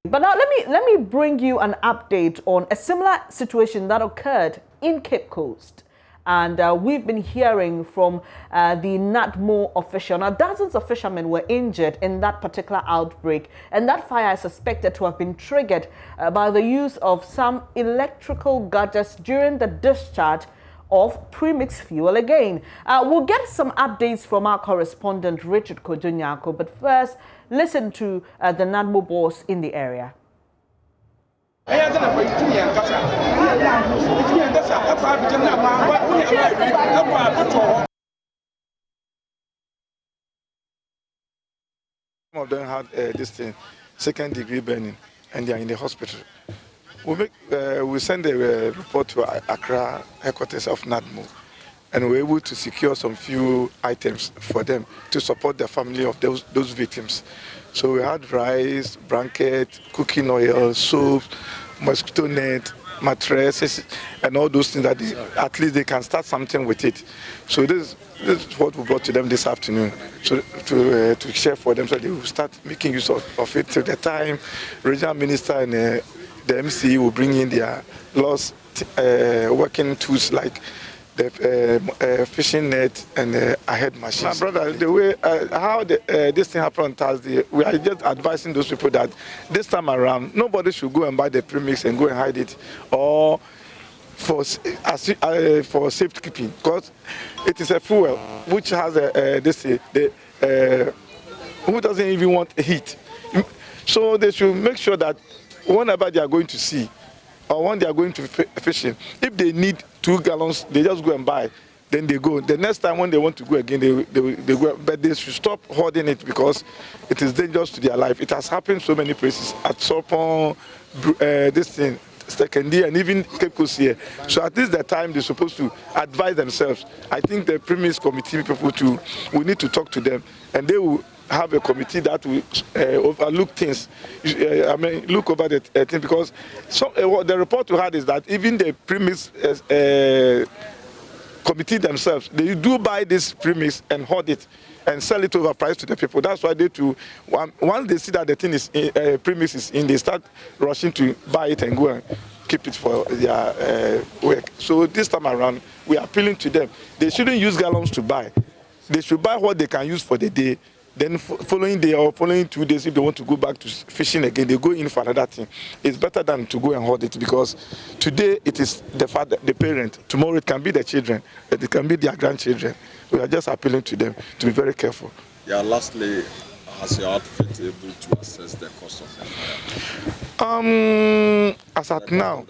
But now let me bring you an update on a similar situation that occurred in Cape Coast. And we've been hearing from the NADMO official. Now, dozens of fishermen were injured in that particular outbreak, and that fire is suspected to have been triggered by the use of some electrical gadgets during the discharge of premixed fuel again. We'll get some updates from our correspondent, Richard Kodonyako, but first, listen to the NADMO boss in the area. Some of them had this thing, second-degree burning, and they are in the hospital. We send a report to Accra headquarters of NADMO, and we're able to secure some few items for them to support the family of those victims. So we had rice, blanket, cooking oil, soap, mosquito net, mattresses, and all those things that at least they can start something with it. So this is what we brought to them this afternoon, so to share for them, so they will start making use of it till the time regional minister and the MCE will bring in their lost working tools like the fishing net and ahead machines. My brother, the way how this thing happened on Thursday, we are just advising those people that this time around, nobody should go and buy the premix and go and hide it, or for safekeeping, because it is a fuel which has who doesn't even want heat. So they should make sure that whenever they are going to sea or when they are going to fishing, if they need 2 gallons, they just go and buy. Then they go. The next time when they want to go again, they go. But they should stop hoarding it because it is dangerous to their life. It has happened so many places at Sopon, this thing, Secondary, and even Cape Coast here. So at least the time they're supposed to advise themselves. I think the premise committee people we need to talk to them, and they will have a committee that will overlook things. Look over the thing, because the report we had is that even the premise committee themselves, they do buy this premise and hoard it and sell it overpriced to the people. That's why they too, once they see that the thing is premise is in, they start rushing to buy it and go and keep it for their work. So this time around, we are appealing to them. They shouldn't use gallons to buy. They should buy what they can use for the day. Then following day or following 2 days, if they want to go back to fishing again, they go in for another thing. It's better than to go and hoard it, because today it is the father, the parent. Tomorrow it can be the children. It can be their grandchildren. We are just appealing to them to be very careful. Yeah. Lastly, has your outfit able to assess the cost of the fire? As at now,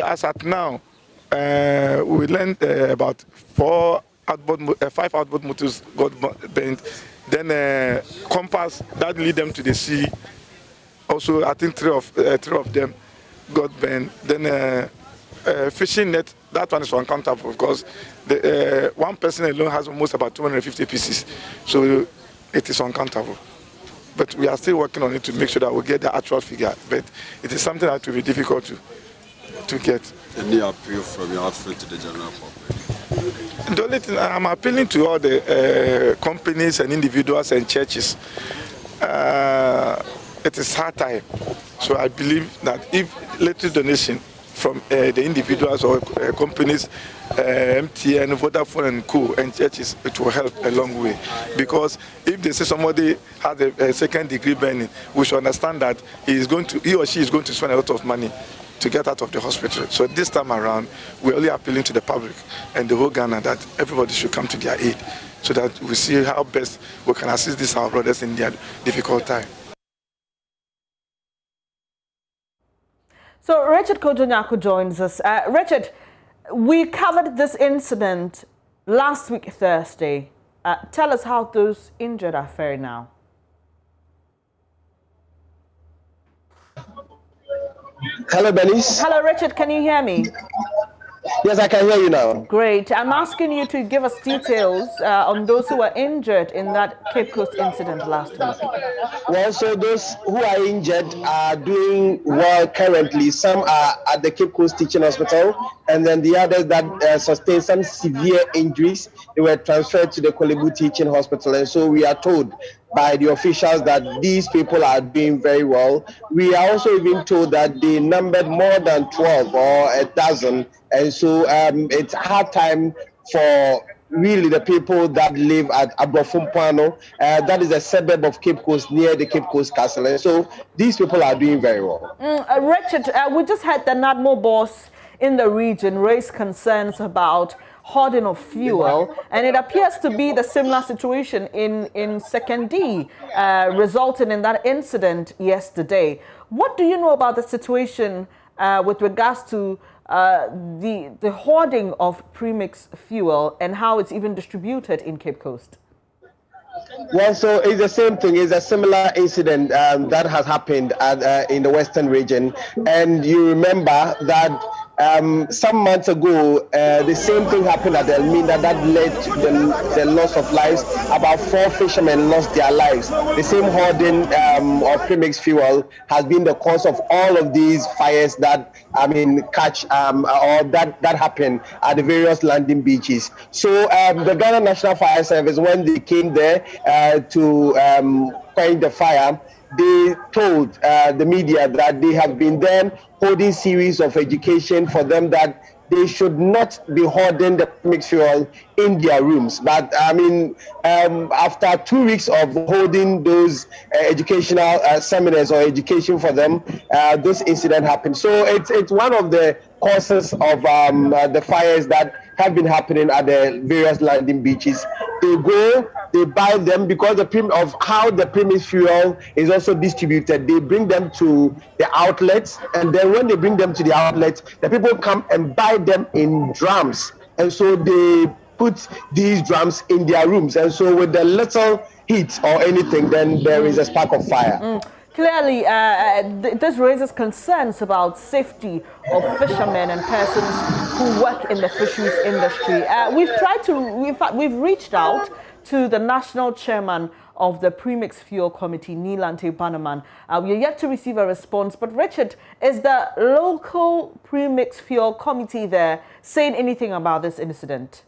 as at now, we learned about 5 outboard motors got burnt. Then compass that lead them to the sea. Also, I think three of them got burned. Then fishing net, that one is uncountable because one person alone has almost about 250 pieces. So it is uncountable. But we are still working on it to make sure that we get the actual figure. But it is something that will be difficult to get. Any appeal from your outfit to the general public? The only thing, I'm appealing to all the companies and individuals and churches. It is hard time. So I believe that if little donation from the individuals or companies, MTN, Vodafone and Co. and churches, it will help a long way. Because if they say somebody has a second-degree burning, we should understand that he or she is going to spend a lot of money to get out of the hospital. So this time around, we're only appealing to the public and the whole Ghana that everybody should come to their aid so that we see how best we can assist these our brothers in their difficult time. So Richard Kodonyako joins us. Richard, we covered this incident last week, Thursday. Tell us how those injured are faring now. Hello, Belis. Hello, Richard. Can you hear me? Yes, I can hear you now. Great. I'm asking you to give us details on those who were injured in that Cape Coast incident last week. Well, so those who are injured are doing well currently. Some are at the Cape Coast Teaching Hospital, and then the others that sustained some severe injuries, they were transferred to the Kolebu Teaching Hospital. And so we are told by the officials that these people are doing very well. We are also even told that they numbered more than 12 or a dozen, and so it's a hard time for really the people that live at Abrofumpuano, that is a suburb of Cape Coast near the Cape Coast Castle. And so these people are doing very well. Richard, we just had the NADMO boss in the region raise concerns about hoarding of fuel, and it appears to be the similar situation in Second D, resulting in that incident yesterday. What do you know about the situation with regards to the hoarding of premix fuel and how it's even distributed in Cape Coast? Well, so it's the same thing. It's a similar incident that has happened in the Western region. And you remember that some months ago, the same thing happened at Elmina that led to the loss of lives. About 4 fishermen lost their lives. The same hoarding of premix fuel has been the cause of all of these fires that, catch or that happen at the various landing beaches. So the Ghana National Fire Service, when they came there to quench the fire, they told the media that they have been then holding series of education for them that they should not be hoarding the premix fuel in their rooms. But after 2 weeks of holding those educational seminars or education for them, this incident happened. So it's one of the causes of the fires that have been happening at the various landing beaches. They buy them because of how the premix fuel is also distributed. They bring them to the outlets, and then when they bring them to the outlets, the people come and buy them in drums. And so they put these drums in their rooms. And so with the little heat or anything, then there is a spark of fire. Clearly, this raises concerns about safety of fishermen and persons who work in the fisheries industry. We've reached out to the national chairman of the Premix Fuel Committee, Nilante Bannerman. We are yet to receive a response, but Richard, is the local Premix Fuel Committee there saying anything about this incident?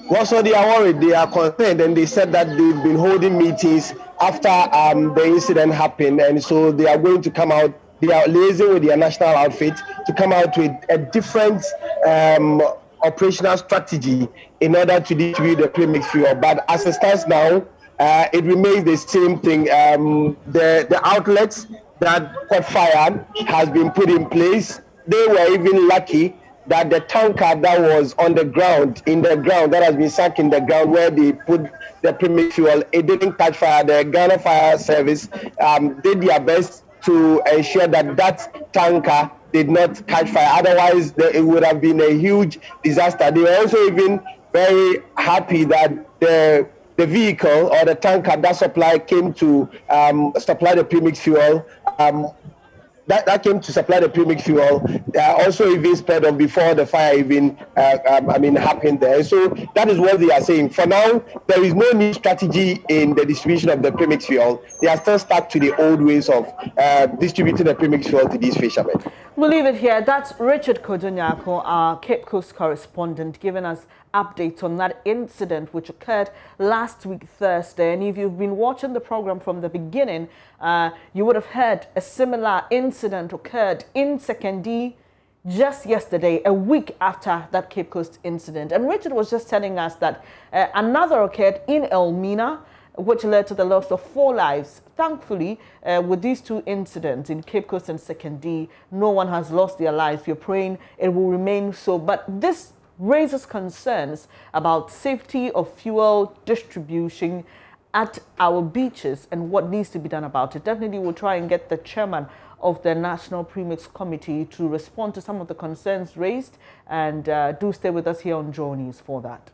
Well, so they are worried, they are concerned, and they said that they've been holding meetings after the incident happened, and so they are going to come out. They are liaising with their national outfit to come out with a different operational strategy in order to distribute the premix fuel. But as it stands now, it remains the same thing. The outlets that caught fire has been put in place. They were even lucky that the tanker that was on the ground, that has been sunk in the ground where they put the premix fuel, it didn't catch fire. The Ghana Fire Service did their best to ensure that tanker did not catch fire. Otherwise, it would have been a huge disaster. They were also even very happy that the vehicle or the tanker that came to supply the premix fuel, that came to supply the premix fuel, also even sped up before the fire even happened there. So that is what they are saying. For now, there is no new strategy in the distribution of the premix fuel. They are still stuck to the old ways of distributing the premix fuel to these fishermen. We'll leave it here. That's Richard Kodonyako, our Cape Coast correspondent, giving us updates on that incident which occurred last week Thursday. And if you've been watching the program from the beginning, you would have heard a similar incident occurred in Second D just yesterday, a week after that Cape Coast incident. And Richard was just telling us that another occurred in Elmina, which led to the loss of 4 lives. Thankfully, with these 2 incidents in Cape Coast and Second D, no one has lost their life. We're praying it will remain so. But this raises concerns about safety of fuel distribution at our beaches and what needs to be done about it. Definitely, we'll try and get the chairman of the National Premix Committee to respond to some of the concerns raised. And do stay with us here on Joe News for that.